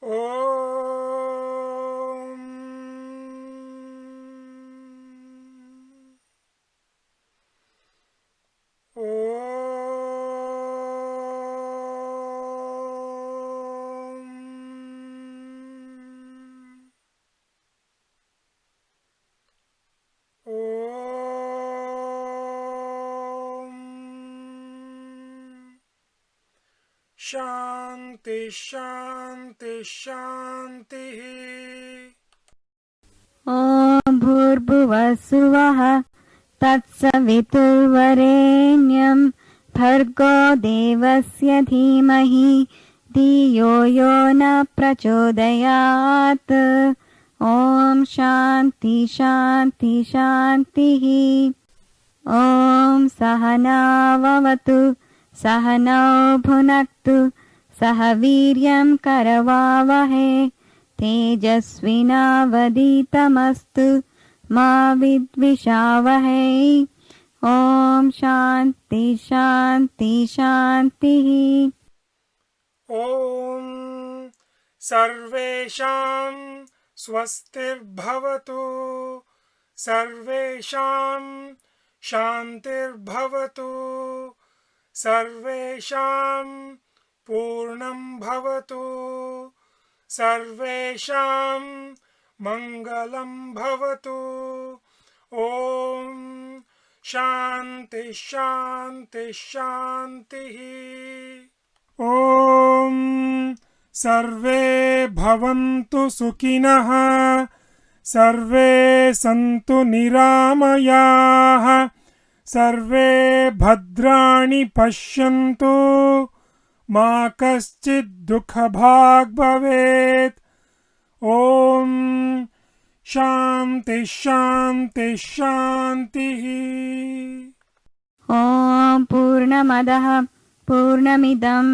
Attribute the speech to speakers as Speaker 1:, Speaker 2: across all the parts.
Speaker 1: ओम शांति शांति शांति।
Speaker 2: ॐ भूर्भुवस्सुवः तत्सवितुर्वरेण्यं भर्गो देवस्य धीमहि धियो यो न प्रचोदयात्। ॐ शान्ति शान्ति शान्तिः। ॐ सहनाववतु सहनौ भुनक्तु सह वीर्यं करवावहै तेजस्विनावधीतमस्तु मा विद्विषावहै। ॐ शान्ति शान्ति शान्तिः।
Speaker 1: ॐ सर्वेषां स्वस्तिर्भवतु सर्वेषां शान्तिर्भवतु सर्वेषां पूर्णं भवतु सर्वेषां मङ्गलं भवतु। ॐ शान्ति शान्ति शान्तिः। ॐ सर्वे भवन्तु सुखिनः सर्वे सन्तु निरामयाः सर्वे भद्राणि पश्यन्तु मा कश्चित् दुःखभाग् भवेत्। ॐ शान्ति शान्ति शान्तिः।
Speaker 2: ॐ पूर्णमदः पूर्णमिदं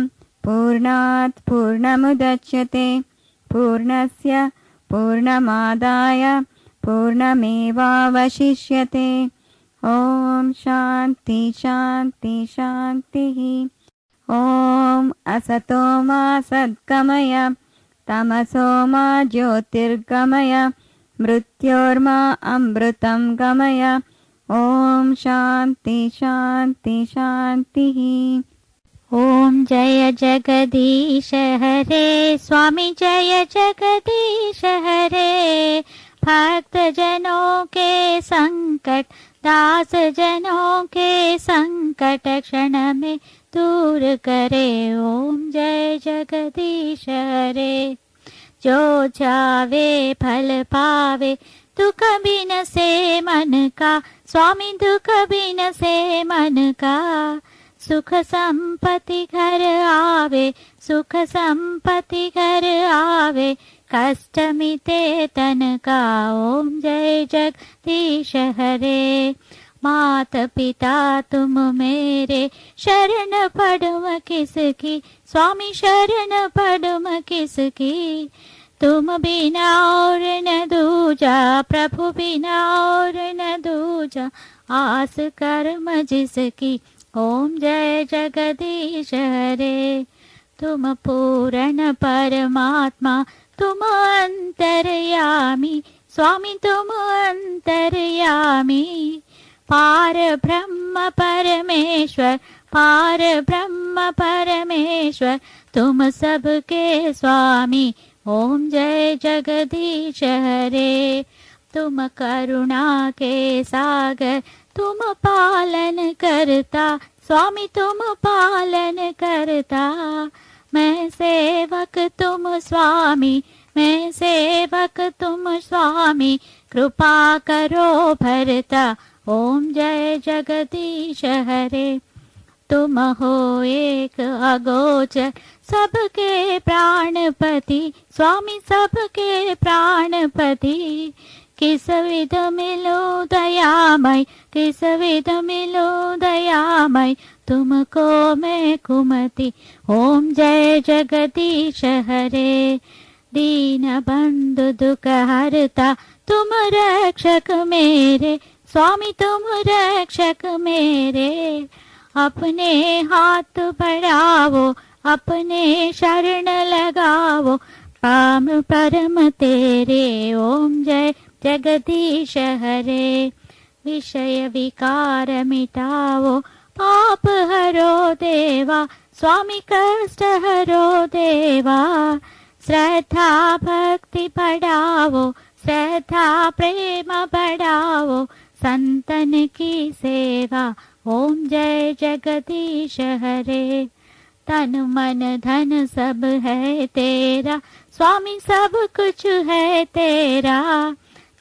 Speaker 2: पूर्णात् पूर्णमुदच्यते पूर्णस्य पूर्णमादाय पूर्णमेवावशिष्यते। ॐ शान्ति शान्ति शान्तिः। ॐ असतो मा सद्गमय तमसो मा ज्योतिर्गमय मृत्योर्मा अमृतं गमय। ॐ शान्ति शान्ति शान्तिः। ॐ जय जगदीश हरे स्वामी जय जगदीश हरे भक्त जनों के संकट दास जनों के संकट क्षण में दूर करे। ओम जय जगदीश हरे। जो जावे फल पावे दुख बिन से मन का स्वामी दुख बिन से मन का। सुख संपत्ति घर आवे सुख संपत्ति घर आवे कष्ट मिटे तन का। ओम जय जगदीश हरे। मात पिता तुम मेरे शरण पड़ुम किसकी स्वामी शरण पड़ुम किसकी। तुम बिना और न दूजा प्रभु बिना और न दूजा आस कर्म जिसकी। ओम जय जगदीश हरे। तुम पूर्ण परमात्मा तुम अंतर्यामी स्वामी तुम अंतर्यामी। पार ब्रह्म परमेश्वर पार ब्रह्म परमेश्वर तुम सबके स्वामी। ओम जय जगदीश हरे। तुम करुणा के सागर तुम पालन करता स्वामी तुम पालन करता। मैं सेवक तुम स्वामी मैं सेवक तुम स्वामी कृपा करो भरता। ओम जय जगदीश हरे। तुम हो एक अगोचर सबके प्राणपति स्वामी सबके प्राणपति। किस विध मिलो दयामय किस विध मिलो दयामय तुमको मैं कुमति। ओम जय जगदीश हरे। दीन बंधु दुख हरता तुम रक्षक मेरे स्वामी तुम रक्षक मेरे। अपने हाथ बढ़ावो अपने शरण लगावो
Speaker 3: काम परम तेरे ओम जय जगदीश हरे। विषय विकार मिटाओ पाप हरो देवा, स्वामी कष्ट हरो देवा। श्रद्धा भक्ति बढ़ाओ, श्रद्धा प्रेम बढ़ाओ, संतन की सेवा ओम जय जगदीश हरे। तन मन धन सब है तेरा, स्वामी सब कुछ है तेरा।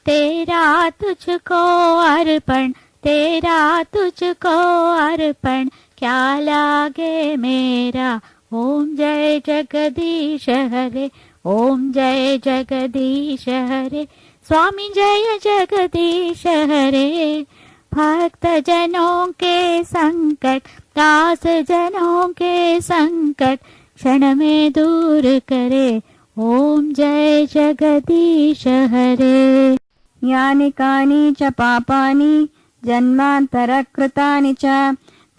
Speaker 3: तेरा तुझको अर्पण, तेरा तुझको अर्पण, क्या लागे मेरा ओम जय जगदीश हरे। ओम जय जगदीश हरे, स्वामी जय जगदीश हरे। भक्त जनों के संकट, दास जनों के संकट, क्षण में दूर करे ओम जय जगदीश हरे।
Speaker 2: यानि कानि च पापानि जन्मान्तरकृतानि च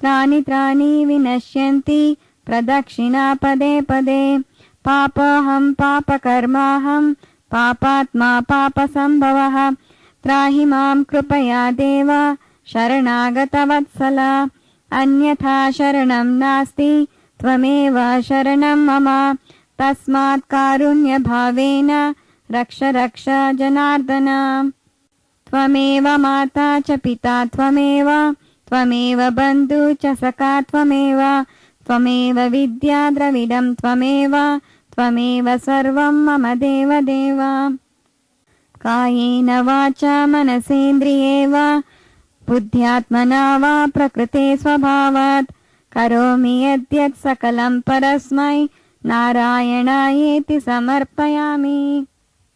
Speaker 2: त्राणि त्राणि विनश्यन्ति प्रदक्षिणा पदे पदे। पापहं पापकर्माहं पापात्मा पापसंभवः। त्राहि मां कृपया देव शरणागतवत्सल। अन्यथा शरणं नास्ति त्वमेव शरणं मम। तस्मात् कारुण्यभावेन रक्ष रक्ष जनार्दन। त्वमेव माता च पिता त्वमेव, त्वमेव बन्धु च सखा त्वमेव, त्वमेव विद्या द्रविडं त्वमेव, त्वमेव सर्वं मम देव देव। कायेन वाचा मनसेन्द्रिये वा बुद्ध्यात्मना वा प्रकृते स्वभावात् करोमि यद्यत् सकलं परस्मै नारायणायेति समर्पयामि।